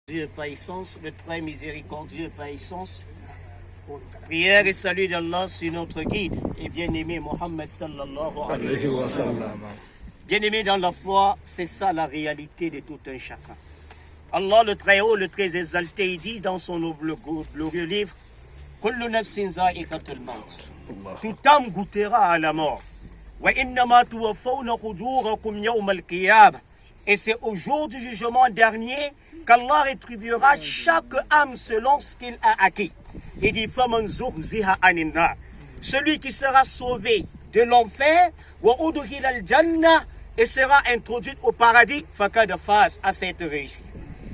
Dieu par essence, le très miséricordieux par essence. Prière et salut d'Allah sur notre guide et bien-aimé Mohammed sallallahu alayhi wa sallam. Bien-aimé dans la foi, c'est ça la réalité de tout un chacun. Allah le très haut, le très exalté, il dit dans son glorieux livre, Kullu nafsin za'iqatul maut. Toute âme goûtera à la mort. Wa innama tuwaffawna ujurakum yawm al-qiyamah. Et c'est au jour du jugement dernier qu'Allah rétribuera chaque âme selon ce qu'il a acquis. Il dit celui qui sera sauvé de l'enfer et sera introduit au paradis, faqad faz, à cette réussite.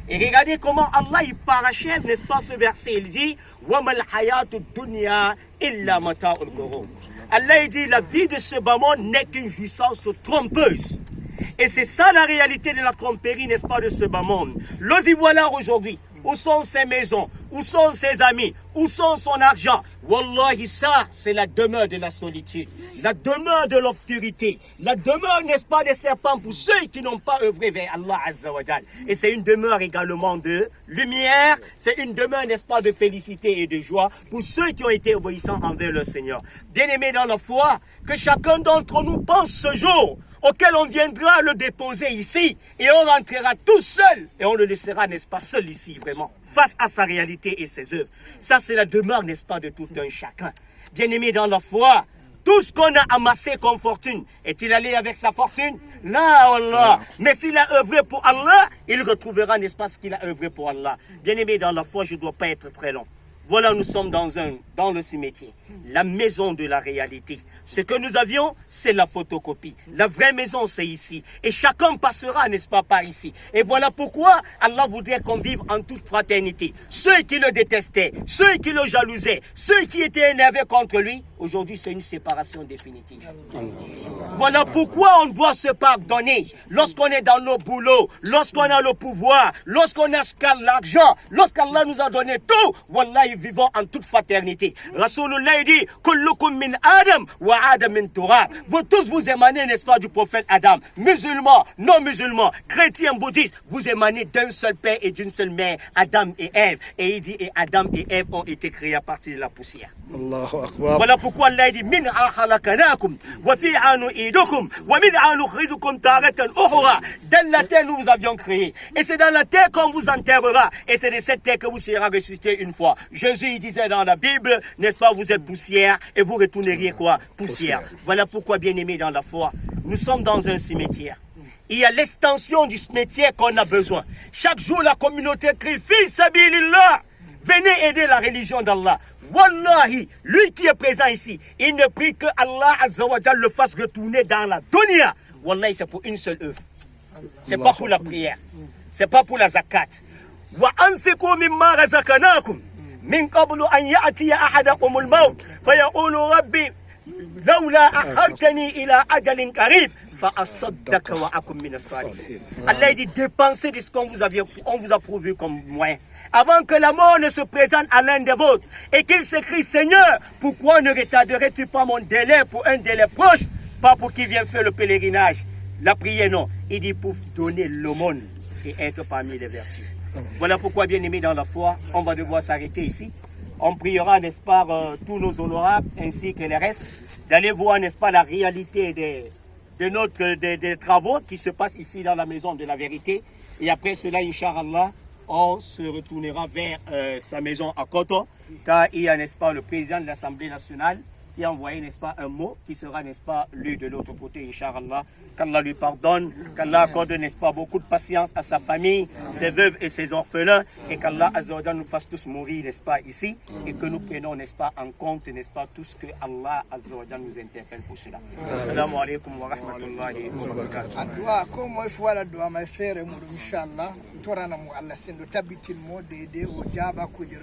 Et regardez comment Allah il parachève, n'est-ce pas, ce verset. Il dit wamal hayatud dunya illa mata'ul ghurur. Allah il dit la vie de ce bas monde n'est qu'une jouissance trompeuse. Et c'est ça la réalité de la tromperie, n'est-ce pas, de ce bas monde. L'os y voilà aujourd'hui. Où sont ses maisons? Où sont ses amis? Où sont son argent? Wallahi, ça, c'est la demeure de la solitude, la demeure de l'obscurité, la demeure, n'est-ce pas, des serpents pour ceux qui n'ont pas œuvré vers Allah Azza wa Jal. Et c'est une demeure également de lumière, c'est une demeure, n'est-ce pas, de félicité et de joie pour ceux qui ont été obéissants envers le Seigneur. Bien-aimés dans la foi, que chacun d'entre nous pense ce jour auquel on viendra le déposer ici, et on rentrera tout seul, et on le laissera, n'est-ce pas, seul ici, vraiment, face à sa réalité et ses œuvres. Ça, c'est la demeure, n'est-ce pas, de tout un chacun. Bien-aimé dans la foi, tout ce qu'on a amassé comme fortune, est-il allé avec sa fortune? Là, Allah. Mais s'il a œuvré pour Allah, il retrouvera, n'est-ce pas, ce qu'il a œuvré pour Allah. Bien-aimé dans la foi, je ne dois pas être très long. Voilà, nous sommes dans le cimetière, la maison de la réalité. Ce que nous avions, c'est la photocopie. La vraie maison, c'est ici. Et chacun passera, n'est-ce pas, par ici. Et voilà pourquoi Allah voudrait qu'on vive en toute fraternité. Ceux qui le détestaient, ceux qui le jalousaient, ceux qui étaient énervés contre lui, aujourd'hui, c'est une séparation définitive. Voilà pourquoi on doit se pardonner lorsqu'on est dans nos boulots, lorsqu'on a le pouvoir, lorsqu'on a l'argent, lorsqu'Allah nous a donné tout. Wallahi, vivons en toute fraternité. Rasulullah dit, kullukum min Adam wa Adam min Turab. Vous tous vous émanez, n'est-ce pas, du prophète Adam. Musulmans, non musulmans, chrétiens, bouddhistes, vous émanez d'un seul père et d'une seule mère, Adam et Ève. Et il dit, et Adam et Ève ont été créés à partir de la poussière. Voilà pourquoi Allah dit, min khalaqnakum wa fiha nu'idukum wa minha nukhrijukum taratan ukhra. Dans la terre nous vous avions créé, et c'est dans la terre qu'on vous enterrera, et c'est de cette terre que vous serez ressuscité une fois. Jésus il disait dans la Bible, n'est-ce pas, vous êtes poussière et vous retourneriez quoi? Poussière. Voilà pourquoi, bien-aimés dans la foi, nous sommes dans un cimetière. Il y a l'extension du cimetière qu'on a besoin. Chaque jour la communauté crie Fi sabilillah, venez aider la religion d'Allah. Wallahi, lui qui est présent ici, il ne prie que Allah Azza wa Jal le fasse retourner dans la dunya. Wallahi, c'est pour une seule œuvre. C'est pas pour la prière. C'est pas pour la zakat. Wa anfiqu mimma razaqnakum min qablu an ya'tiya ahadakum al-maut fa yaqulu rabbi lawla akhartani ila ajalin qarib fa asaddaka wa akum min as-salihin. Allah dit dépensez de ce qu'on vous a prouvé comme moyen avant que la mort ne se présente à l'un des vôtres et qu'il s'écrie Seigneur, pourquoi ne retarderais-tu pas mon délai pour un délai proche, pas pour qu'il vienne faire le pèlerinage, la prière, non. Il dit pour donner l'aumône et être parmi les vertus. Voilà pourquoi, bien aimés dans la foi, on va devoir s'arrêter ici. On priera, n'est-ce pas, tous nos honorables ainsi que les restes, d'aller voir, n'est-ce pas, la réalité des travaux qui se passent ici dans la maison de la vérité. Et après cela, Inch'Allah, on se retournera vers sa maison à Koto, car il y a, n'est-ce pas, le président de l'Assemblée nationale qui a envoyé, n'est-ce pas, un mot qui sera, n'est-ce pas, lu de l'autre côté, Inch'Allah. Qu'Allah lui pardonne, qu'Allah accorde, n'est-ce pas, beaucoup de patience à sa famille, ses veuves et ses orphelins, et qu'Allah Azza wa Jalla nous fasse tous mourir, n'est-ce pas, ici, et que nous prenons, n'est-ce pas, en compte, n'est-ce pas, tout ce que Allah Azza wa Jalla nous interpelle pour cela. Assalamu alaikum wa rahmatullahi wa barakatuh. Addu'a ko moy fu wala addu'a may fere muɗum inchallah torana mo Allah sendo tabbitin mo de o jaaba kujero